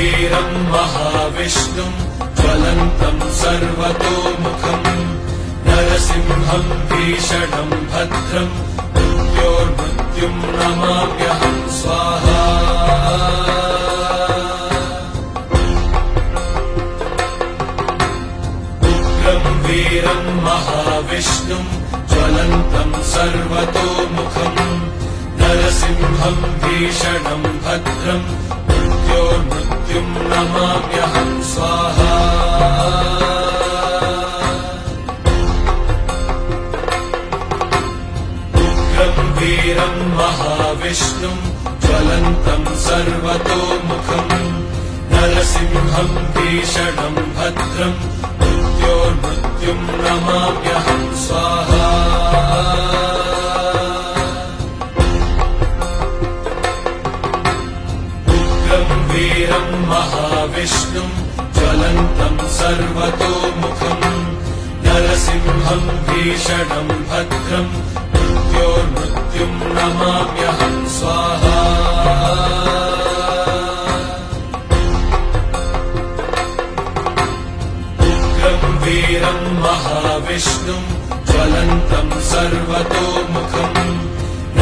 वीरम् महाविष्णुम् ज्वलन्तम् सर्वतोमुखम् नरसिंहम् भीषणम् भद्रम् मृत्योर्मृत्युम् नमाम्यहम् स्वाहा उग्रम् वीरम् महाविष्णुम् ज्वलन्तम् सर्वतोमुखम् नरसिंहम् भीषणम् भद्रम् मृत्योर्मृत्युम् नमाम्यहम् स्वाहा उग्रम् वीरम् महाविष्णुम् ज्वलन्तम् सर्वतोमुखम् नरसिंहम् भीषणम् भद्रम् मृत्योर्मृत्युम् नमाम्यहम् स्वाहा वीरम् महाविष्णुम् ज्वलन्तम् सर्वतोमुखम् नरसिंहम् भीषणम् भद्रम् मृत्योर्मृत्युम् नमाम्यहम् स्वाहा उग्रम् वीरम् महाविष्णुम् ज्वलन्तम् सर्वतोमुखम्